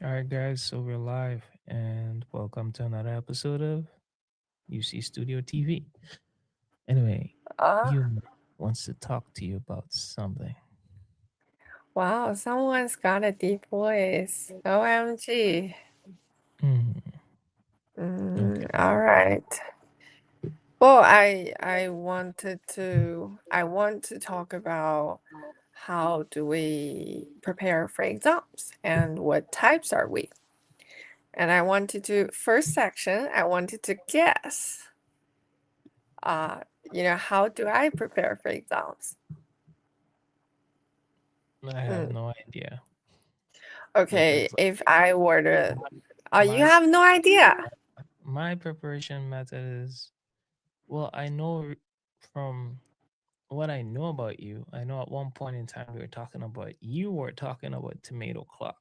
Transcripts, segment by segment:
All right, guys, so we're live and welcome to another episode of UC Studio TV. Anyway, Uh, you wants to talk to you about something. wow, someone's got a deep voice. OMG. Hmm. Okay. All right. Well, I want to talk about how do we prepare for exams and what types are we? And I wanted to first section, I wanted to guess uh how do I prepare for exams? I have Mm. no idea Okay, because if I were to my you my have no idea. my preparation method is well, I know from what I know about you. I know at one point in time we were talking about you were talking about tomato clock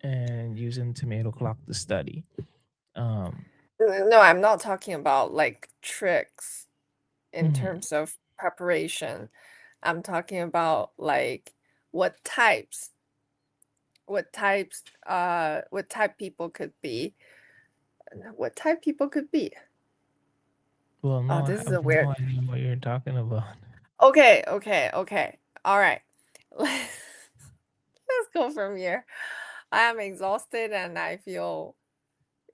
and using tomato clock to study. Um. No, I'm not talking about like tricks in Mhm. terms of preparation. I'm talking about like what types, what type people could be. What type people could be. Well, Oh, no, I this is have a no weird. idea what you're talking about. Okay. All right. Let's go from here. I am exhausted and I feel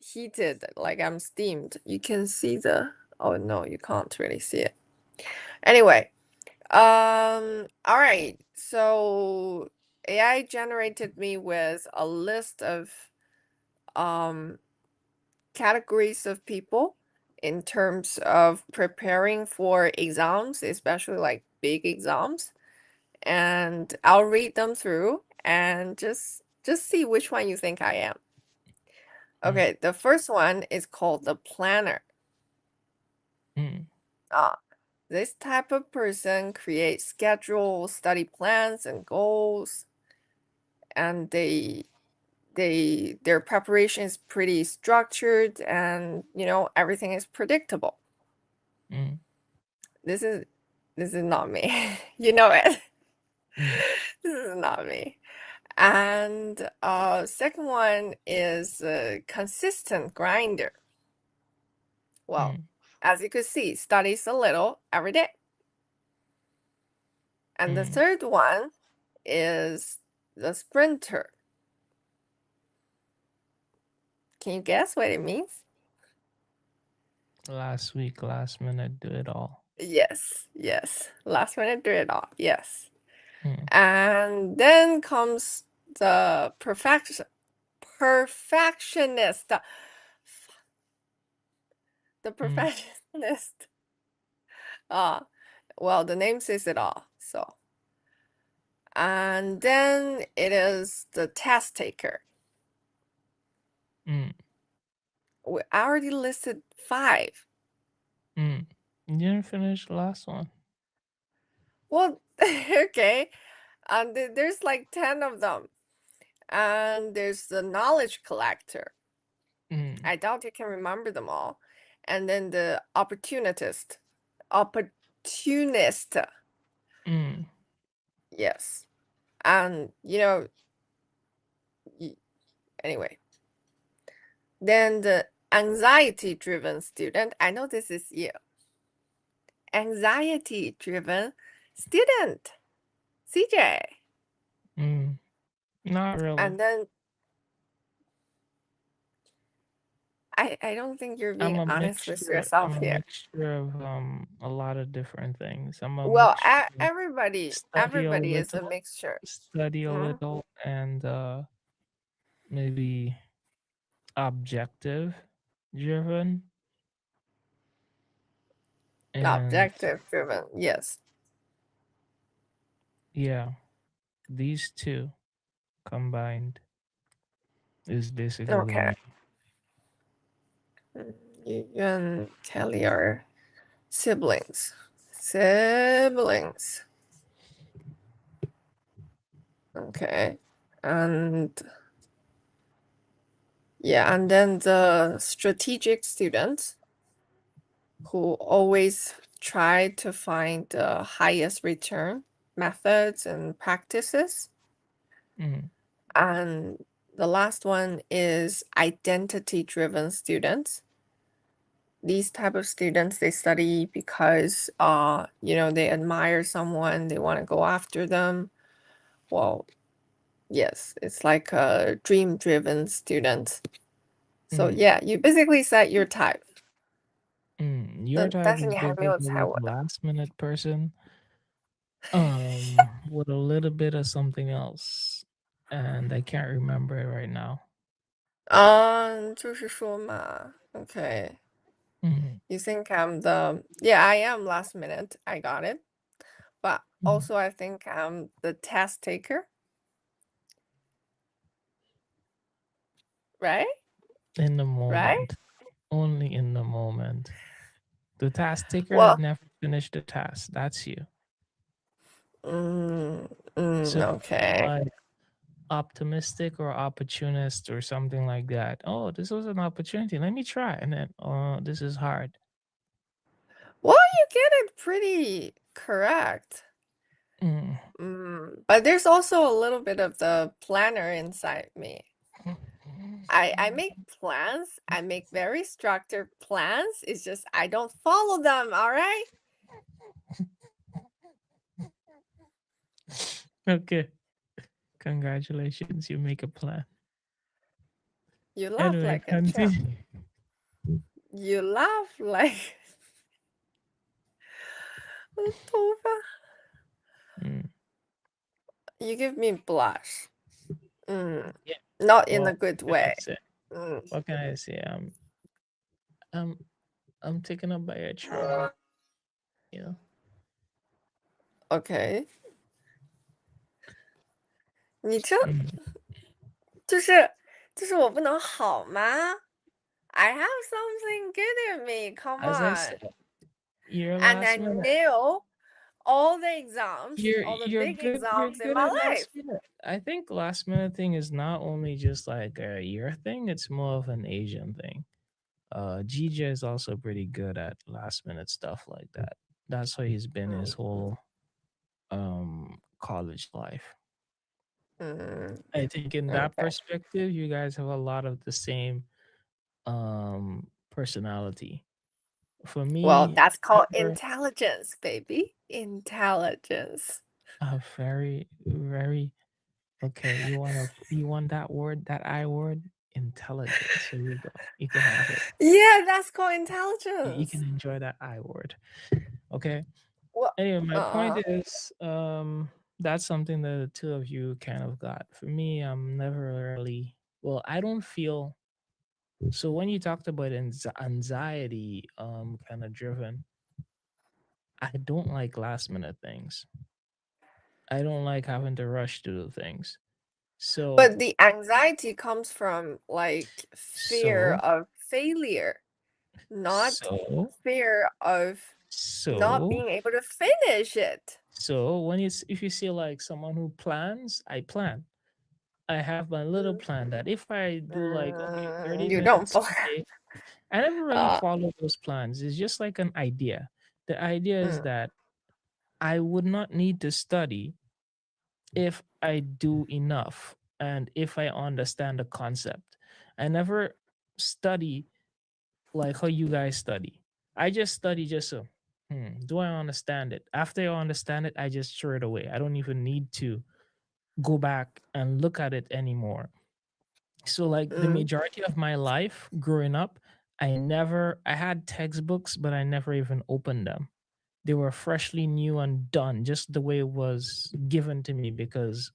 heated, like I'm steamed. You can see the. Oh no, you can't really see it. Anyway, all right. So AI generated me with a list of um categories of people in terms of preparing for exams, especially like big exams. And I'll read them through and just see which one you think I am. Mm, Okay, the first one is called the planner. mm, Uh, this type of person creates schedules, study plans, and goals, and their preparation is pretty structured, and everything is predictable. mm, This is this is not me. You know it. mm, This is not me. And second one is a consistent grinder. Well, mm, as you could see, studies a little every day. And the mm. third one is the sprinter. Can you guess what it means? Last week, last minute, do it all. Yes. Last minute do it all. Yes. Mm, And then comes the perfectionist. The mm, perfectionist. Uh, well, the name says it all. So, and then it is the test taker. mm, I already listed five. mm. You didn't finish the last one. Well, okay. And there's like 10 of them. And there's the knowledge collector. Mm, I doubt you can remember them all. And then the opportunist. Opportunist. mm, Yes. And, y- anyway. Then the anxiety driven student. I know this is you. Anxiety driven student. CJ. mm. Not really. And then I don't think you're I'm being a honest with mixture. I'm yourself a here. mixture of a lot of different things. I'm a Well, mixture. everybody is a mixture. Study a Mhm. little, and maybe objective driven, and Objective driven. Yes. yeah, these two combined is basically Okay. me. You and Kelly are siblings. Siblings. Okay. And yeah, and then the strategic students who always try to find the highest return methods and practices. Mm, And The last one is identity-driven students. These type of students, they study because they admire someone, they want to go after them. Well, yes, it's like a dream-driven student. So yeah, you basically said your type. Your type但是 is 你还没有猜 basically 我 the 的。last minute person, with a little bit of something else, and I can't remember it right now. 就是说嘛 Okay. Mhm. You think I'm Yeah, I am last minute. I got it. But also I think I'm the test taker. Right? In the Right? moment, only in the moment. The task taker that Well, never finished the task. That's you. So okay. like optimistic or opportunist or something like that. Oh, this was an opportunity. Let me try. And then, oh, this is hard. Well, you get it pretty correct. But there's also a little bit of the planner inside me. I make plans. I make very structured plans. It's just I don't follow them, all right? Okay. Congratulations. You make a plan. You laugh Anyway, like a champ. continue. You laugh like 我的头发 You give me blush. Yeah. Not in Well, a good what can I way. say? What can I say? I'm taken up by a charm. You know. Okay. 你这嗯就是我不能好吗 I have something good in me. Come As I on. said, your And I last minute. nail all the exams, all the You're big good. You're exams in good my at life. last minute. I think last minute thing is not only just like a year thing. It's more of an Asian thing. GJ is also pretty good at last minute stuff like that. That's how he's been his whole college life. I think in that Okay. perspective, you guys have a lot of the same personality. For Well, me, that's called never intelligence, baby. Intelligence. a very, very okay. You want that word, that I word, intelligence. Here you go. You can have it. Yeah, that's called You intelligence. can enjoy that I word. Okay. Well, Anyway, my point is, that's something that the two of you kind of got. For me, I'm never really well. I don't feel so. When you talked about anxiety, kind of driven, I don't like last minute things. I don't like having to rush to do things. So, but the anxiety comes from like fear so, of failure, not so, fear of not so, being able to finish it. so when if you see like someone who plans, I plan. I have my little plan that if I do like okay 30 You don't minutes plan. a day, I never really follow those plans. It's just like an idea. The idea is that I would not need to study if I do enough and if I understand the concept. I never study like how you guys study. I just study just so, do I understand it? After I understand it, I just throw it away. I don't even need to go back and look at it anymore. So like the majority of my life growing up, I had textbooks, but I never even opened them. They were freshly new and done just the way it was given to me because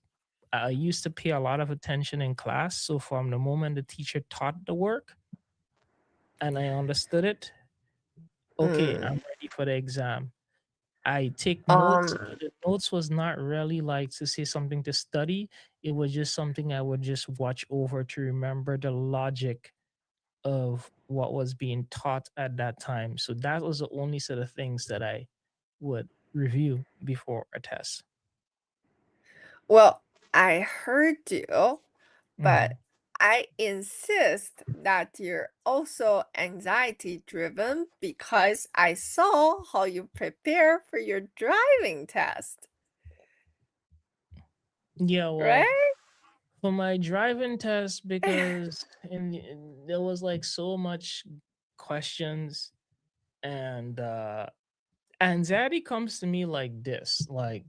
I used to pay a lot of attention in class. So from the moment the teacher taught the work and I understood it, okay, I'm ready for the exam. I take notes. But the notes was not really like to say something to study. It was just something I would just watch over to remember the logic of what was being taught at that time. So that was the only set of things that I would review before a test. Well, I heard you, but I insist that you're also anxiety driven because I saw how you prepare for your driving test. Yeah, well, Right? For my driving test, because there was like so much questions, and anxiety comes to me like this, like,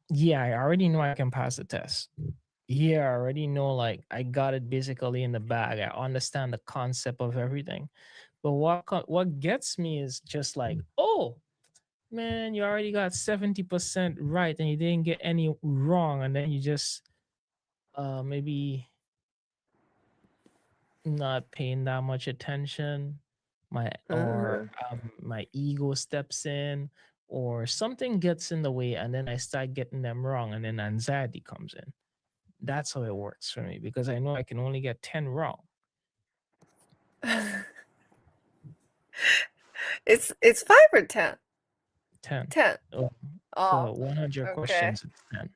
yeah, I already know I can pass the test. Yeah, I already know, like, I got it basically in the bag. I understand the concept of everything. But what gets me is just like, oh man, you already got 70% right and you didn't get any wrong, and then you just maybe not paying that much attention, Mhm. my ego steps in, or something gets in the way, and then I start getting them wrong, and then anxiety comes in. That's how it works for me, because I know I can only get 10 wrong. It's 5 or 10? 10. 10. Oh, Oh, for 100 okay. questions, it's 10.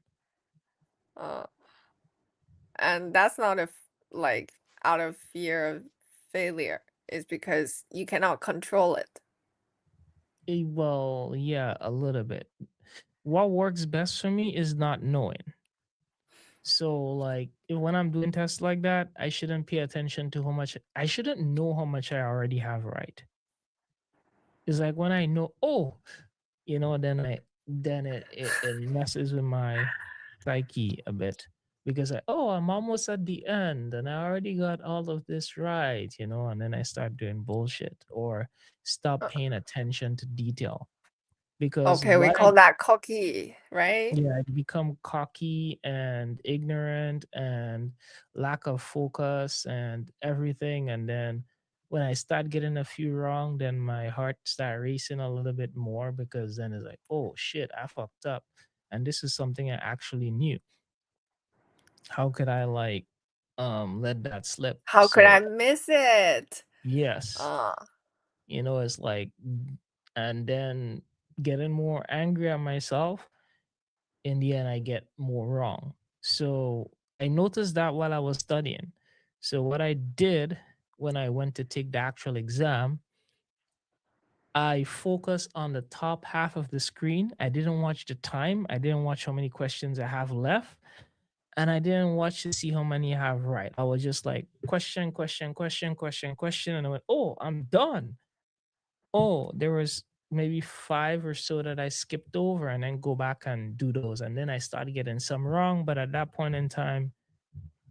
And that's not like out of fear of failure. It's because you cannot control it. Well, yeah, a little bit. What works best for me is not knowing. So, like, when I'm doing tests like that, I shouldn't pay attention to how much, I shouldn't know how much I already have right. It's like when I know, oh, then it messes with my psyche a bit, because I'm almost at the end and I already got all of this right, and then I start doing bullshit or stop Uh, paying attention to detail. Because Okay, we what call I that cocky, right? Yeah, I become cocky and ignorant and lack of focus and everything. And then when I start getting a few wrong, then my heart start racing a little bit more, because then it's like, oh shit, I fucked up. And this is something I actually knew. How could I let that slip? How could I So miss it? yes, Uh, it's like, and then getting more angry at myself, in the end I get more wrong. So I noticed that while I was studying. So what I did when I went to take the actual exam, I focused on the top half of the screen. I didn't watch the time. I didn't watch how many questions I have left. And I didn't watch to see how many I have right. I was just like, question, question, question, question, question. And I went, oh, I'm done. Oh, there was maybe 5 or so that I skipped over, and then go back and do those. And then I started getting some wrong. But at that point in time,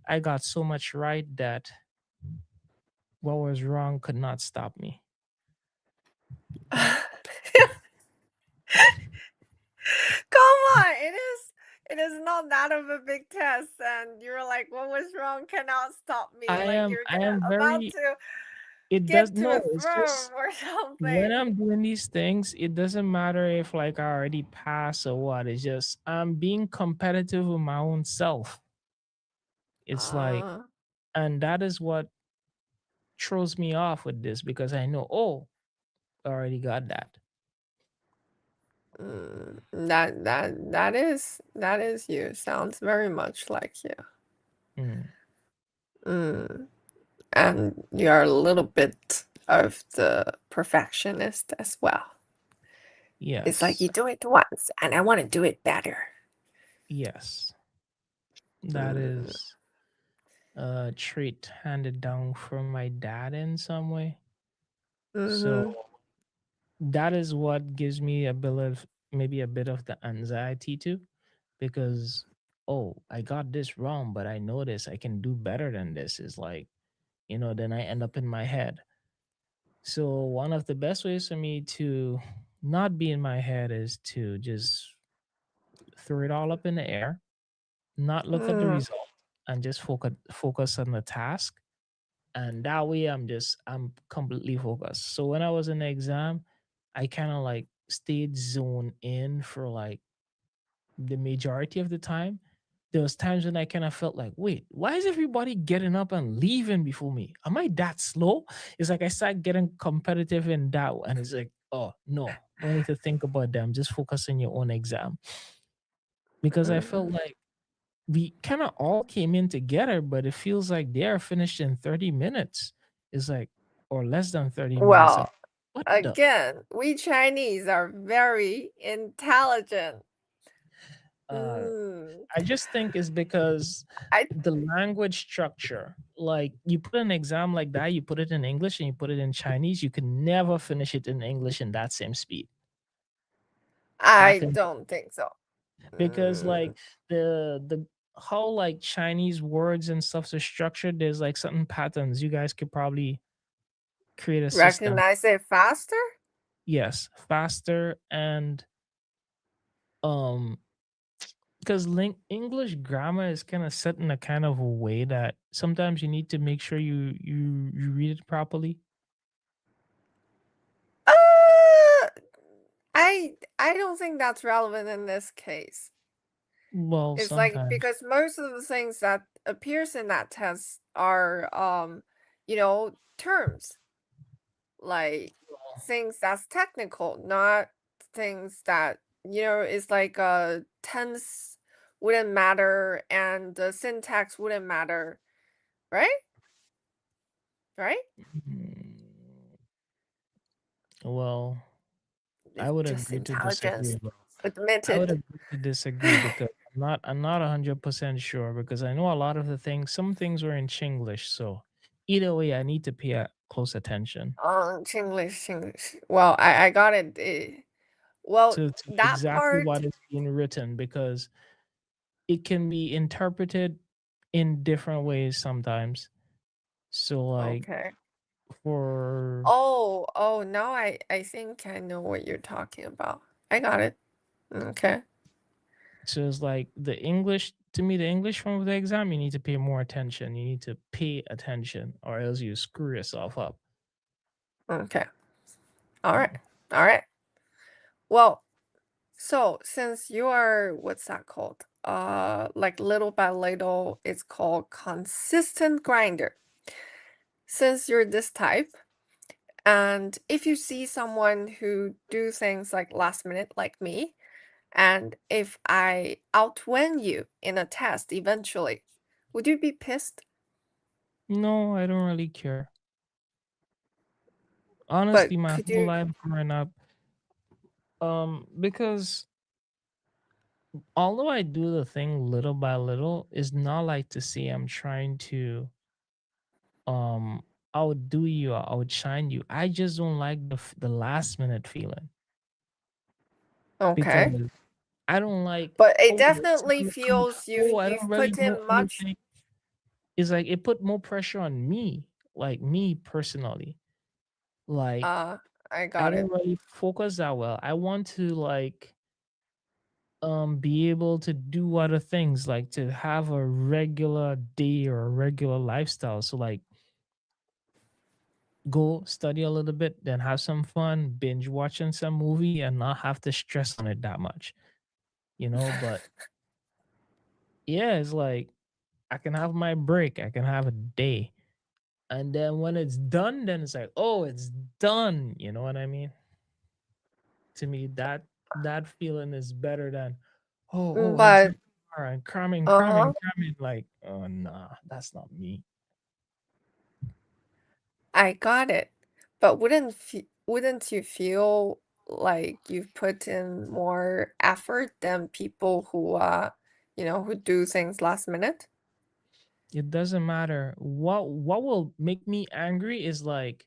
I got so much right that what was wrong could not stop me. Come on, it is not that of a big test, and you're like, what was wrong cannot stop me. I Like am you're I am about very to it does get to no, a it's firm just or when something. I'm doing these things, it doesn't matter if like I already passed or what. It's just I'm being competitive with my own self. It's like, Uh, and that is what throws me off with this, because I know, oh, I already got that. that is you. Sounds very much like you. Mm, Mm. And you're a little bit of the perfectionist as well. It's like yes. you do it once, and I want to do it better. Yes. That Mm. is a trait handed down from my dad in some way. So Mhm. that is what gives me maybe a bit of the anxiety too, because oh, I got this wrong, but I know this, I can do better than this. Is like, then I end up in my head. So one of the best ways for me to not be in my head is to just throw it all up in the air, not look at the Mm. result, and just focus on the task. And that way I'm completely focused. So when I was in the exam, I kind of like stayed zoned in for like the majority of the time. There was times when I kind of felt like, wait, why is everybody getting up and leaving before me? Am I that slow? It's like I start getting competitive in that, and it's like, oh no, no need to think about them. Just focus on your own exam. Because I felt Mm. like we kind of all came in together, but it feels like they are finished in 30 minutes. It's like, or less than 30 minutes. Well, What the? again, we Chinese are very intelligent. Uh, Mm. I just think it's because I the language structure. Like you put an exam like that, you put it in English and you put it in Chinese, you can never finish it in English in that same speed. I I think don't think so. because Mm, like the how like Chinese words and stuff are structured, there's like certain patterns. You guys could probably create a system. recognize it faster? Yes, faster and um because English grammar is kind of set in a kind of a way that sometimes you need to make sure you read it properly. Uh, I don't think that's relevant in this case. Well, It's like sometimes. because most of the things that appears in that test are terms, like things that's technical, not things that it's like tense wouldn't matter and the syntax wouldn't matter, right? Right? Mm, well, I It's would just agree to disagree, intelligence. bro. I would Admitted. agree to disagree because I'm not 100% sure because I know a lot of the things, some things were in Chinglish, so either way, I need to pay close attention Chinglish. Well, I got it. Well, to that exactly part. what is being written because it can be interpreted in different ways sometimes. So like Okay. for Oh, now I think I know what you're talking about. I got it. Okay. so it's like the English to me, the English form of the exam, you need to pay more attention. You need to pay attention or else you screw yourself up. Okay. All right. All right. Well, so since you are what's that called? Like little by little, it's called consistent grinder. Since you're this type, and if you see someone who do things like last minute like me, and if I outwin you in a test eventually, would you be pissed? No, I don't really care. But Honestly, my could whole you life growing up, because although I do the thing little by little, it's not like to say I'm trying to um outdo you or outshine you. I just don't like the last minute feeling because okay? I don't like, But it oh, it's definitely gonna come out. feels Oh, I don't you've really put know in much. anything. It's like it put more pressure on me, like me personally. Like Uh, I I got don't it. really focus that well. I want to like be able to do other things, like to have a regular day or a regular lifestyle. So like go study a little bit, then have some fun, binge watching some movie and not have to stress on it that much, but yeah, it's like I can have my break, I can have a day. And then when it's done, then it's like, oh, it's done. You know what I mean? To me, that feeling is better than, oh, exam But tomorrow and cramming, uh-huh. cramming, cramming. Like, oh nah, that's not me. I got it. But wouldn't you feel like you've put in more effort than people who do things last minute? It doesn't matter. What will make me angry is like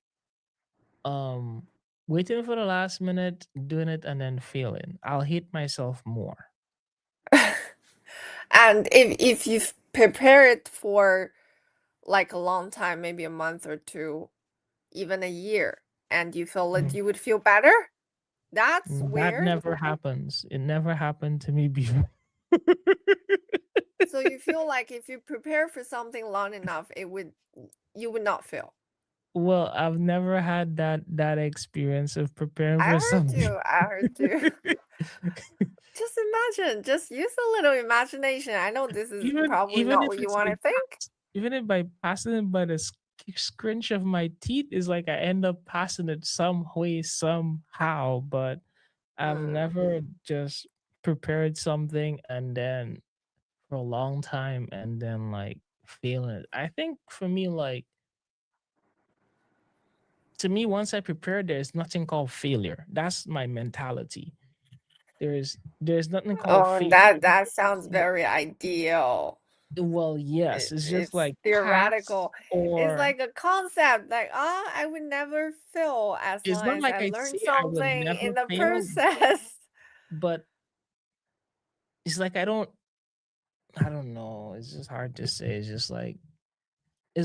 um waiting for the last minute, doing it and then failing. I'll hate myself more. And if you've prepared for like a long time, maybe a month or two, even a year, and you feel that Mm. you would feel better, that's That weird. never happens. It never happened to me before. So you feel like if you prepare for something long enough, you would not fail. Well, I've never had that experience of preparing I for heard something. you. I heard you. Just imagine. Just use a little imagination. I know this is even probably even not if what you it's want to like think. even if by passing it by the scrunch of my teeth is like I end up passing it some way somehow, but I've Mm. never just prepared something and then for a long time and then like failing it. I think for me, like to me, once I prepare, there's nothing called failure. That's my mentality. There's nothing called Oh, failure. that sounds very ideal. Well, yes, it's just It's like pass theoretical. It's or like a concept, like, oh, I would never fail as it's long not as like I I learn say I would something never in the fail, process. but it's like I don't know. It's just hard to say. It's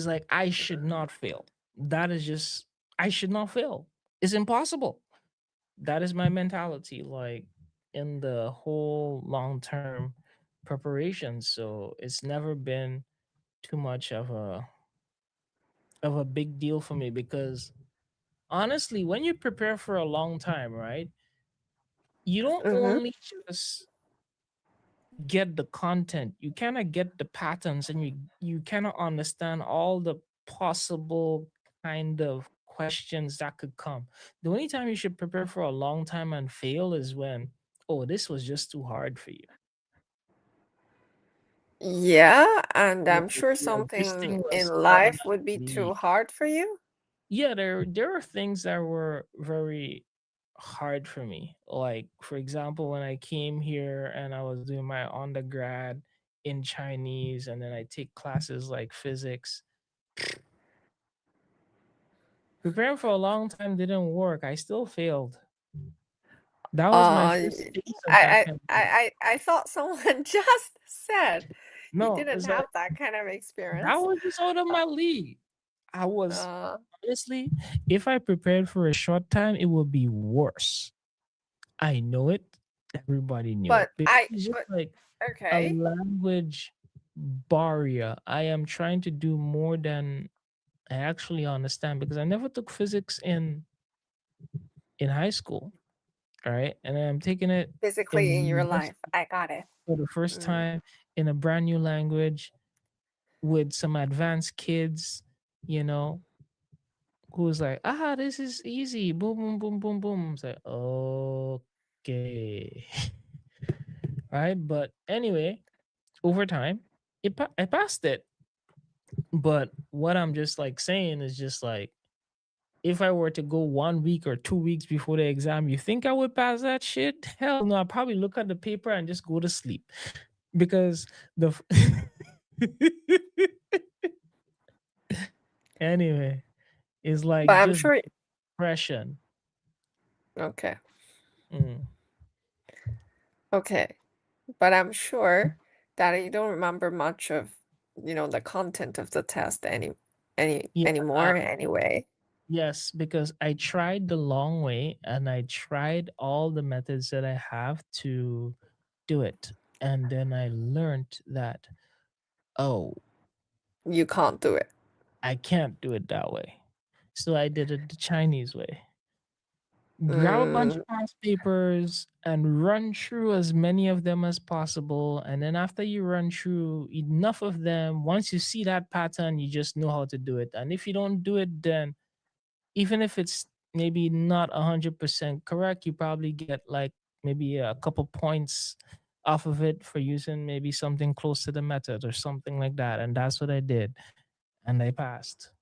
like I should not fail. That is just I should not fail. It's impossible. That is my mentality, like in the whole long term preparation. So it's never been too much of a big deal for me because honestly, when you prepare for a long time, right? You don't Mm-hmm. only just get the content, you kind of get the patterns and you kind of understand all the possible kind of questions that could come. The only time you should prepare for a long time and fail is when, oh, this was just too hard for you. Yeah, and I'm Like, sure like this something thing in was out of life would my be too league. hard for you. Yeah, there are things that were very hard for me. Like for example, when I came here and I was doing my undergrad in Chinese and then I take classes like physics. Preparing for a long time didn't work. I still failed. That was my Uh, first taste of that I kind of I thought someone just said you no, didn't it's like have that kind of that experience. was just out of Uh, my league. I was uh, honestly, if I prepared for a short time, it would be worse. I know it. Everybody knew it. but Because I it's just but like a okay. language barrier. I am trying to do more than I actually understand because I never took physics in high school, right? And I'm taking it in Physically in your life. university I got it. for the first Mm. time in a brand new language with some advanced kids, you know, who's like, ah, this is easy. Boom, boom, boom, boom, boom. It's like, okay. Right. But anyway, over time, I passed it. But what I'm just like saying is just like, if I were to go 1 week or 2 weeks before the exam, you think I would pass that shit? Hell no. I'd probably look at the paper and just go to sleep because anyway, it's But like I'm just sure depression. okay. Mm. Okay. But I'm sure that you don't remember much of, the content of the test Yeah. anymore anyway. Yes, because I tried the long way and I tried all the methods that I have to do it. And then I learned that, oh, You can't do it. I can't do it that way. So I did it the Chinese way. Grab a bunch Mm, of past papers and run through as many of them as possible. And then after you run through enough of them, once you see that pattern, you just know how to do it. And if you don't do it, then even if it's maybe not 100% correct, you probably get like maybe a couple points off of it for using maybe something close to the method or something like that. And that's what I did. And I passed.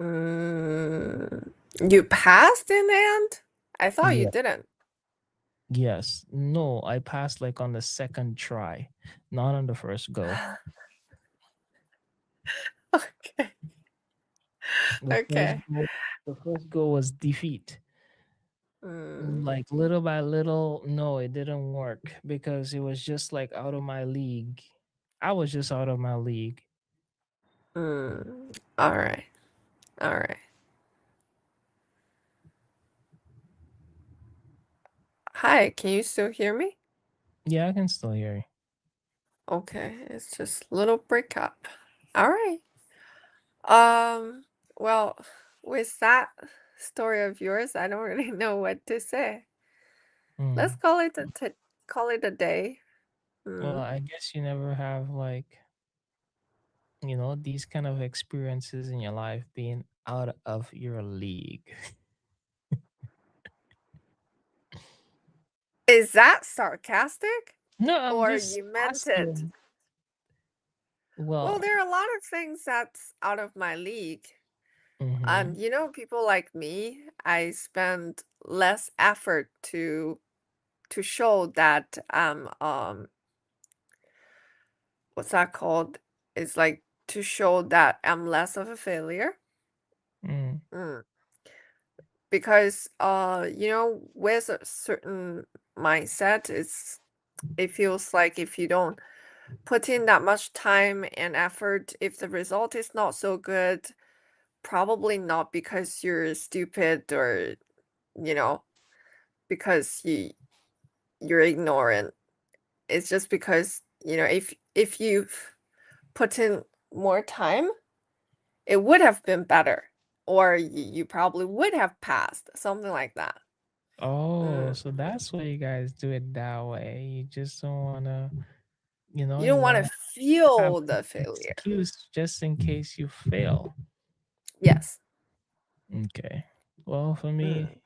mm, you passed in the end? I thought you Yeah. didn't. Yes. No, I passed like on the second try, not on the first go. Okay. The first Okay. go, the first go was defeat. Mm, Like little by little, no, it didn't work because it was just like out of my league. I was just out of my league. all right. All right. Hi, can you still hear me? Yeah, I can still hear you. Okay, it's just little breakup. All right. Um, well, with that story of yours, I don't really know what to say. Let's Mm. call it a day. Well, Mm. I guess you never have like, these kind of experiences in your life being out of your league. Is that sarcastic? No, I'm Or just you meant it? asking. Well, Well, there are a lot of things that's out of my league. mm-hmm. And people like me, I spend less effort to to show that what's that called? It's like to show that I'm less of a failure. Mm. Mm. Because with a certain mindset, it feels like if you don't put in that much time and effort, if the result is not so good, probably not because you're stupid or you know because you're ignorant. It's just because if you've put in more time, it would have been better, or you probably would have passed, something like that. Oh, Mm. so that's why you guys do it that way. You just don't wanna, You you don't want wanna to have feel an the failure. excuse just in case you fail. Yes. Okay. Well, for me,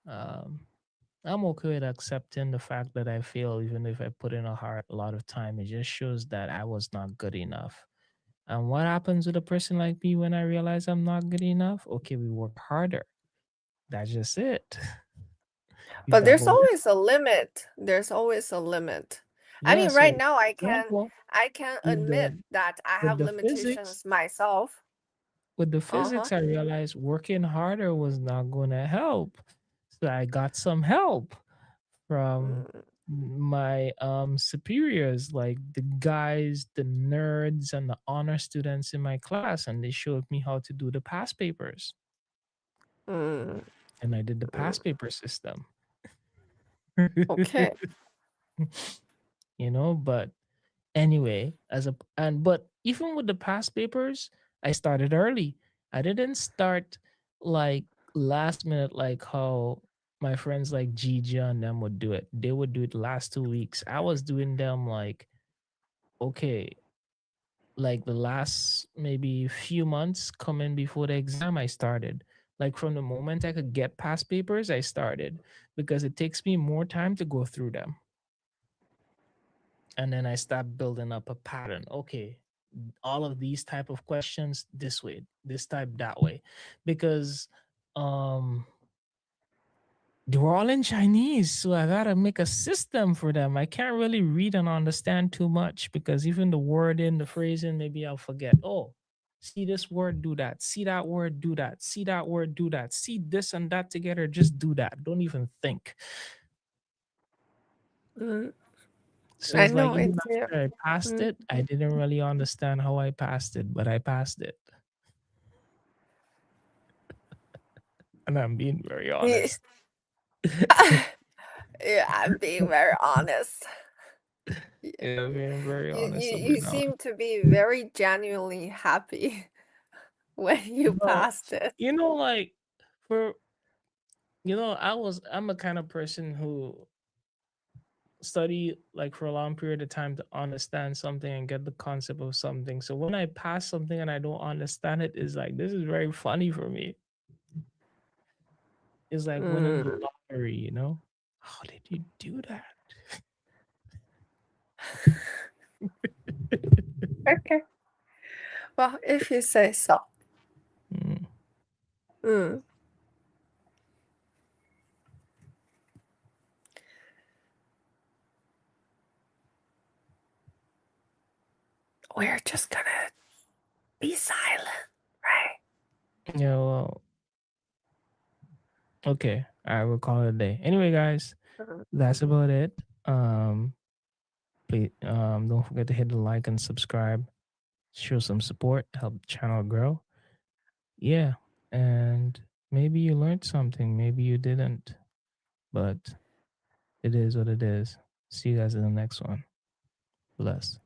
Mm. um, I'm okay with accepting the fact that I fail, even if I put in a lot of time. It just shows that I was not good enough. And what happens with a person like me when I realize I'm not good enough? Okay, we work harder. That's just it. We But there's double down. always a limit. There's always a limit. I Yeah. mean, right So, now example I can with admit the that I with have the physics, limitations myself. with the Uh-huh. physics, I realized working harder was not going to help. So I got some help from Mm. my superiors, like the guys, the nerds, and the honor students in my class, and they showed me how to do the past papers, Mm. and I did the Mm. past paper system. Okay. But anyway, but even with the past papers, I started early. I didn't start like last minute like how my friends like Gigi and them would do it. They would do it last 2 weeks. I was doing them like, okay, like the last maybe few months coming before the exam, I started. Like from the moment I could get past papers, I started because it takes me more time to go through them. And then I start building up a pattern. Okay, all of these type of questions this way, this type that way, because um they were all in Chinese, so I gotta make a system for them. I can't really read and understand too much because even the wording, the phrasing, maybe I'll forget. Oh, see this word, do that. See that word, do that. See that word, do that. See this and that together, just do that. Don't even think. Mm. So I it's like know even it's yeah. after I passed Mm. it, I didn't really understand how I passed it, but I passed it. And I'm being very Yeah, honest. yeah, I'm being very honest. Yeah. Yeah, being very honest You about that. seem to be very genuinely happy when you No, passed it. like for I'm a kind of person who study like for a long period of time to understand something and get the concept of something. So when I pass something and I don't understand it, it's like this is very funny for me. It's like winning the Mm. lottery. How did you do that? Okay. Well, if you say so. Mm. Mm. We're just gonna be silent, right? Yeah, well, okay. I will call it a day. Anyway, guys, Mhm. that's about it. Please don't forget to hit the like and subscribe. Show some support, help the channel grow. Yeah. And maybe you learned something, maybe you didn't, but it is what it is. See you guys in the next one. Bless.